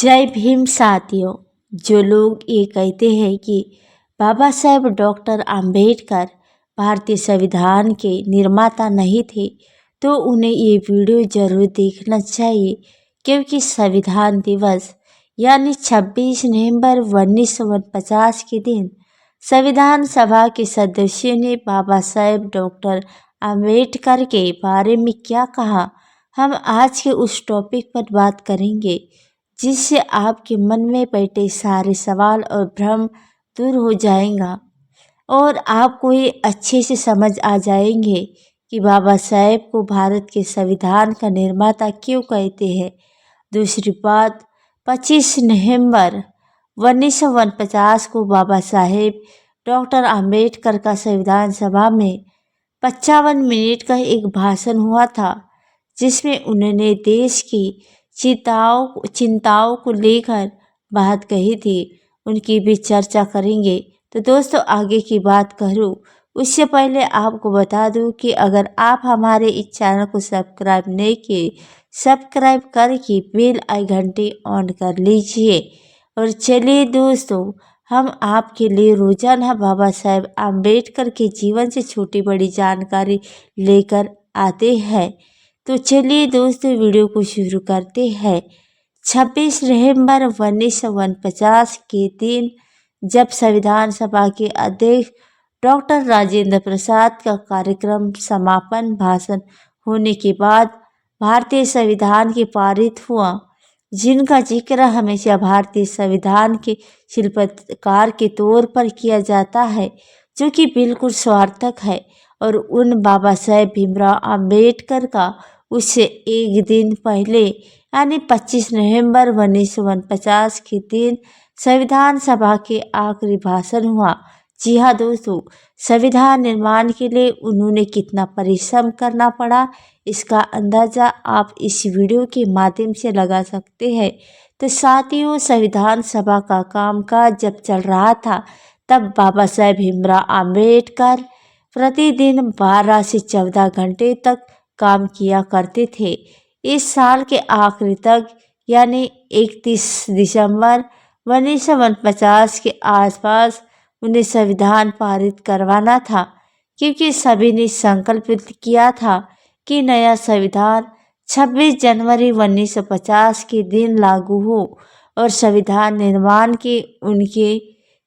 जय भीम साथियों। जो लोग ये कहते हैं कि बाबा साहेब डॉक्टर अंबेडकर भारतीय संविधान के निर्माता नहीं थे, तो उन्हें ये वीडियो जरूर देखना चाहिए, क्योंकि संविधान दिवस यानी 26 नवंबर 1949 के दिन संविधान सभा के सदस्यों ने बाबा साहेब डॉक्टर अंबेडकर के बारे में क्या कहा, हम आज के उस टॉपिक पर बात करेंगे, जिससे आपके मन में बैठे सारे सवाल और भ्रम दूर हो जाएगा और आपको ये अच्छे से समझ आ जाएंगे कि बाबा साहेब को भारत के संविधान का निर्माता क्यों कहते हैं। दूसरी बात, 25 नवंबर 1949 को बाबा साहेब डॉक्टर अंबेडकर का संविधान सभा में 55 मिनट का एक भाषण हुआ था, जिसमें उन्होंने देश की चिंताओं को लेकर बात कही थी। उनकी भी चर्चा करेंगे। तो दोस्तों, आगे की बात करूँ उससे पहले आपको बता दूं कि अगर आप हमारे इस चैनल को सब्सक्राइब नहीं किए, सब्सक्राइब करके बेल आइकन घंटी ऑन कर लीजिए। और चलिए दोस्तों, हम आपके लिए रोजाना बाबा साहेब अम्बेडकर के जीवन से छोटी बड़ी जानकारी लेकर आते हैं। तो चलिए दोस्तों, वीडियो को शुरू करते हैं। 26 नवंबर 1949 के दिन जब संविधान सभा के अध्यक्ष डॉक्टर राजेंद्र प्रसाद का कार्यक्रम समापन भाषण होने के बाद भारतीय संविधान के पारित हुआ, जिनका जिक्र हमेशा भारतीय संविधान के शिल्पकार के तौर पर किया जाता है, जो कि बिल्कुल सार्थक है, और उन बाबा साहेब भीमराव अंबेडकर का उससे एक दिन पहले यानी 25 नवंबर 1949 के दिन संविधान सभा के आखिरी भाषण हुआ। जी हाँ दोस्तों, संविधान निर्माण के लिए उन्होंने कितना परिश्रम करना पड़ा, इसका अंदाज़ा आप इस वीडियो के माध्यम से लगा सकते हैं। तो साथियों, संविधान सभा का कामकाज जब चल रहा था, तब बाबा साहेब भीमराव अंबेडकर प्रतिदिन 12 से 14 घंटे तक काम किया करते थे। इस साल के आखिरी तक यानी 31 दिसंबर 1949 के आसपास उन्हें संविधान पारित करवाना था, क्योंकि सभी ने संकल्प किया था कि नया संविधान 26 जनवरी 1950 के दिन लागू हो, और संविधान निर्माण के उनके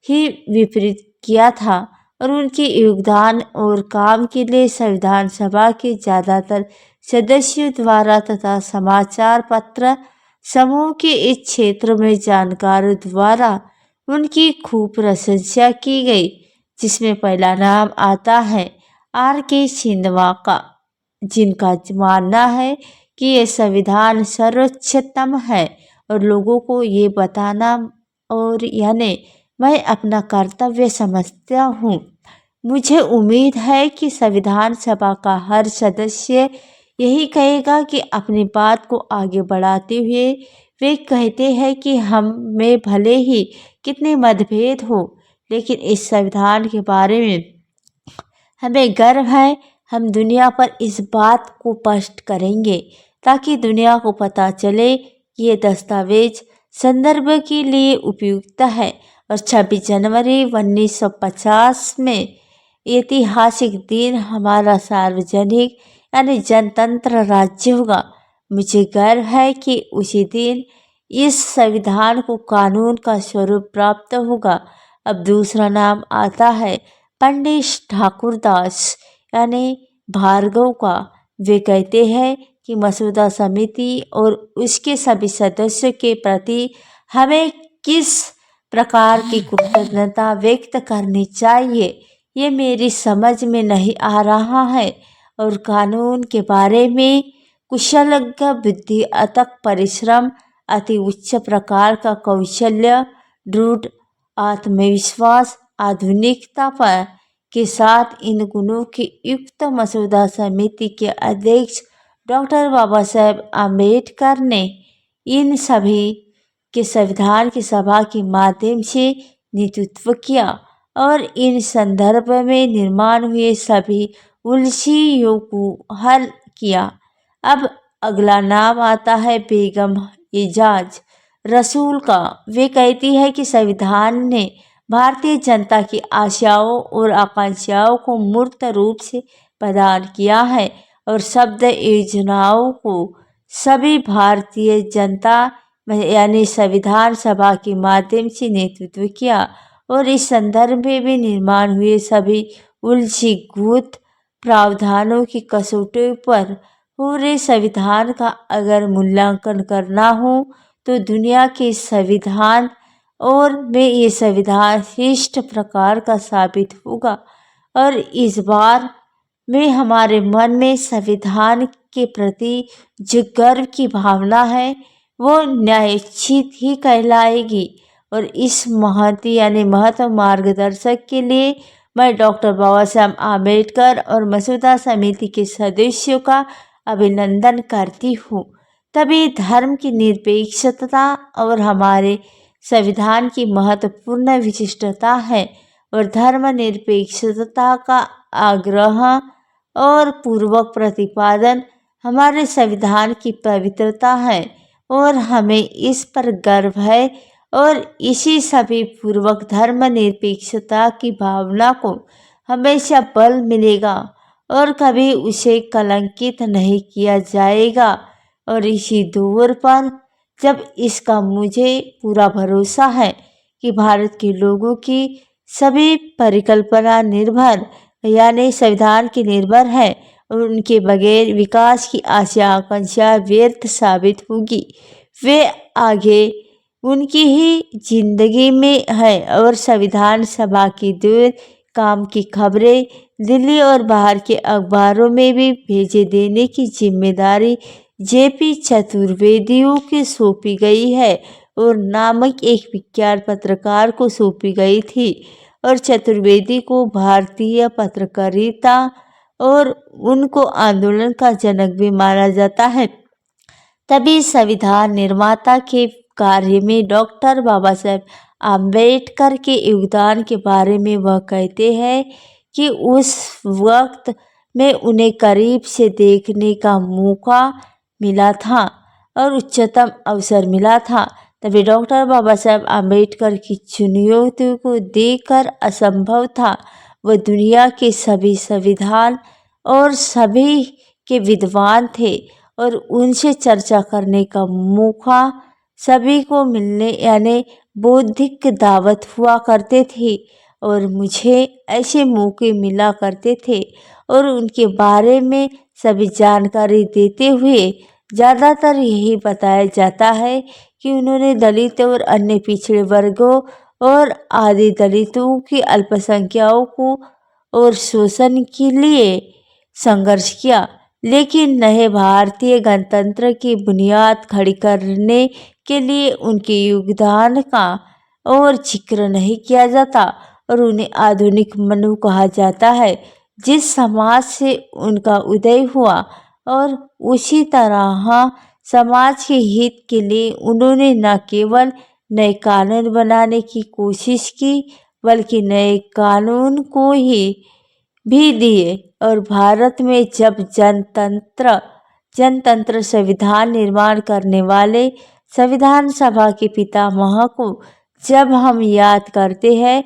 ही विपरीत किया था। और उनके योगदान और काम के लिए संविधान सभा के ज़्यादातर सदस्यों द्वारा तथा समाचार पत्र समूह के इस क्षेत्र में जानकारों द्वारा उनकी खूब प्रशंसा की गई, जिसमें पहला नाम आता है R.K. छिंदवा का, जिनका मानना है कि यह संविधान सर्वोच्चतम है और लोगों को ये बताना और यानी मैं अपना कर्तव्य समझता हूँ। मुझे उम्मीद है कि संविधान सभा का हर सदस्य यही कहेगा कि अपनी बात को आगे बढ़ाते हुए वे कहते हैं कि हम में भले ही कितने मतभेद हो, लेकिन इस संविधान के बारे में हमें गर्व है। हम दुनिया पर इस बात को स्पष्ट करेंगे ताकि दुनिया को पता चले कि ये दस्तावेज संदर्भ के लिए उपयुक्त है, और 26 जनवरी 1950 में ऐतिहासिक दिन हमारा सार्वजनिक यानी जनतंत्र राज्य होगा। मुझे गर्व है कि उसी दिन इस संविधान को कानून का स्वरूप प्राप्त होगा। अब दूसरा नाम आता है पंडित ठाकुरदास यानी भार्गव का। वे कहते हैं कि मसौदा समिति और उसके सभी सदस्यों के प्रति हमें किस प्रकार की कृतज्ञता व्यक्त करनी चाहिए, ये मेरी समझ में नहीं आ रहा है। और कानून के बारे में कुशल बुद्धि, अथक परिश्रम, अति उच्च प्रकार का कौशल्य, दृढ़ आत्मविश्वास, आधुनिकता पर के साथ इन गुणों की युक्त मसौदा समिति के अध्यक्ष डॉक्टर बाबा साहेब अम्बेडकर ने इन सभी के संविधान की सभा के माध्यम से नेतृत्व किया और इन संदर्भ में निर्माण हुए सभी उलझियों को हल किया। अब अगला नाम आता है बेगम एजाज रसूल का। वे कहती है कि संविधान ने भारतीय जनता की आशाओं और आकांक्षाओं को मूर्त रूप से प्रदान किया है और शब्द योजनाओं को सभी भारतीय जनता यानी संविधान सभा के माध्यम से नेतृत्व किया और इस संदर्भ में भी निर्माण हुए सभी उलझीभूत प्रावधानों की कसौटी पर पूरे संविधान का अगर मूल्यांकन करना हो तो दुनिया के संविधान और में ये संविधान श्रेष्ठ प्रकार का साबित होगा। और इस बार में हमारे मन में संविधान के प्रति जो गर्व की भावना है वो न्यायोचित ही कहलाएगी। और इस महती यानी महत्व मार्गदर्शक के लिए मैं डॉक्टर बाबा साहब आम्बेडकर और मसौदा समिति के सदस्यों का अभिनंदन करती हूँ। तभी धर्म की निरपेक्षता और हमारे संविधान की महत्वपूर्ण विशिष्टता है और धर्मनिरपेक्षता का आग्रह और पूर्वक प्रतिपादन हमारे संविधान की पवित्रता है और हमें इस पर गर्व है और इसी सभी पूर्वक धर्मनिरपेक्षता की भावना को हमेशा बल मिलेगा और कभी उसे कलंकित नहीं किया जाएगा। और इसी दौर पर जब इसका मुझे पूरा भरोसा है कि भारत के लोगों की सभी परिकल्पना निर्भर यानी संविधान की निर्भर है और उनके बगैर विकास की आशा आकांक्षा व्यर्थ साबित होगी। वे आगे उनकी ही जिंदगी में है और संविधान सभा की दूर काम की खबरें दिल्ली और बाहर के अखबारों में भी भेजे देने की जिम्मेदारी जेपी चतुर्वेदियों को सौंपी गई है और नामक एक विख्यात पत्रकार को सौंपी गई थी। और चतुर्वेदी को भारतीय पत्रकारिता और उनको आंदोलन का जनक भी माना जाता है। तभी संविधान निर्माता के कार्य में डॉक्टर बाबा साहब आम्बेडकर के योगदान के बारे में वह कहते हैं कि उस वक्त में उन्हें करीब से देखने का मौका मिला था और उच्चतम अवसर मिला था। तभी डॉक्टर बाबा साहब आम्बेडकर की चुनौतियों को देखकर असंभव था। वह दुनिया के सभी संविधान और सभी के विद्वान थे और उनसे चर्चा करने का मौका सभी को मिलने यानी बौद्धिक दावत हुआ करते थे और मुझे ऐसे मौके मिला करते थे और उनके बारे में सभी जानकारी देते हुए ज़्यादातर यही बताया जाता है कि उन्होंने दलित और अन्य पिछड़े वर्गों और आदि दलितों की अल्पसंख्याओं को और शोषण के लिए संघर्ष किया, लेकिन नए भारतीय गणतंत्र की बुनियाद खड़ी करने के लिए उनके योगदान का और जिक्र नहीं किया जाता और उन्हें आधुनिक मनु कहा जाता है जिस समाज से उनका उदय हुआ। और उसी तरह समाज के हित के लिए उन्होंने न केवल नए कानून बनाने की कोशिश की बल्कि नए कानून को ही भी दिए। और भारत में जब जनतंत्र संविधान निर्माण करने वाले संविधान सभा के पितामह को जब हम याद करते हैं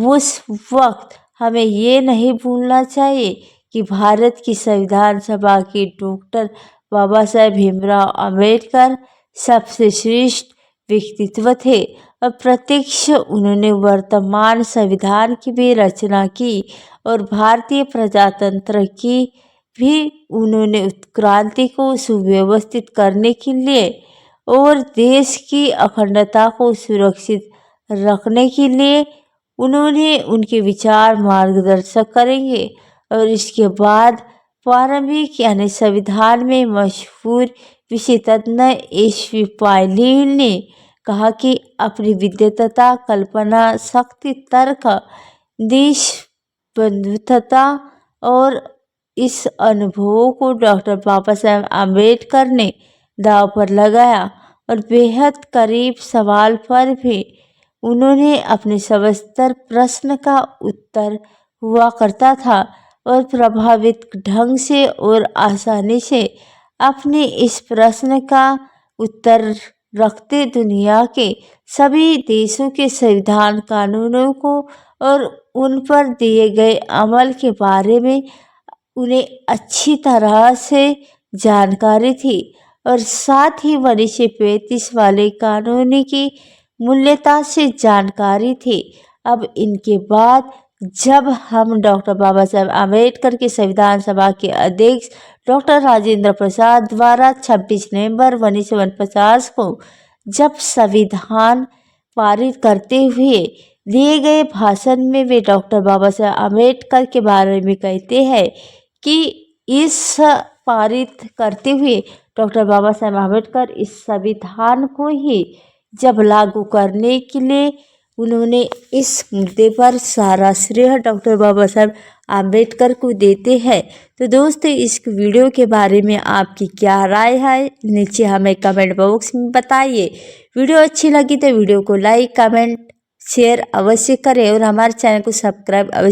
उस वक्त हमें ये नहीं भूलना चाहिए कि भारत की संविधान सभा के डॉक्टर बाबा साहेब भीमराव अम्बेडकर सबसे श्रेष्ठ व्यक्तित्व थे और प्रत्यक्ष उन्होंने वर्तमान संविधान की भी रचना की और भारतीय प्रजातंत्र की भी उन्होंने उत्क्रांति को सुव्यवस्थित करने के लिए और देश की अखंडता को सुरक्षित रखने के लिए उन्होंने उनके विचार मार्गदर्शक करेंगे। और इसके बाद प्रारंभिक यानी संविधान में मशहूर विशेषज्ञ एस.वी. पायलीन ने कहा कि अपनी विद्वता कल्पना शक्ति तर्क देशबंधुता और इस अनुभवों को डॉक्टर बाबा साहेब आम्बेडकर ने दांव पर लगाया और बेहद करीब सवाल पर भी उन्होंने अपने सविस्तर प्रश्न का उत्तर हुआ करता था और प्रभावित ढंग से और आसानी से अपने इस प्रश्न का उत्तर रखते दुनिया के सभी देशों के संविधान कानूनों को और उन पर दिए गए अमल के बारे में उन्हें अच्छी तरह से जानकारी थी और साथ ही 1935 वाले कानून की मूल्यता से जानकारी थी। अब इनके बाद जब हम डॉक्टर बाबा साहेब आम्बेडकर के संविधान सभा के अध्यक्ष डॉक्टर राजेंद्र प्रसाद द्वारा 26 नवंबर 1949 को जब संविधान पारित करते हुए दिए गए भाषण में वे डॉक्टर बाबा साहेब आम्बेडकर के बारे में कहते हैं कि इस पारित करते हुए डॉक्टर बाबा साहेब आम्बेडकर इस संविधान को ही जब लागू करने के लिए उन्होंने इस मुद्दे पर सारा श्रेय डॉक्टर बाबा साहेब आम्बेडकर को देते हैं। तो दोस्तों इस वीडियो के बारे में आपकी क्या राय है नीचे हमें कमेंट बॉक्स में बताइए। वीडियो अच्छी लगी तो वीडियो को लाइक कमेंट शेयर अवश्य करें और हमारे चैनल को सब्सक्राइब अवश्य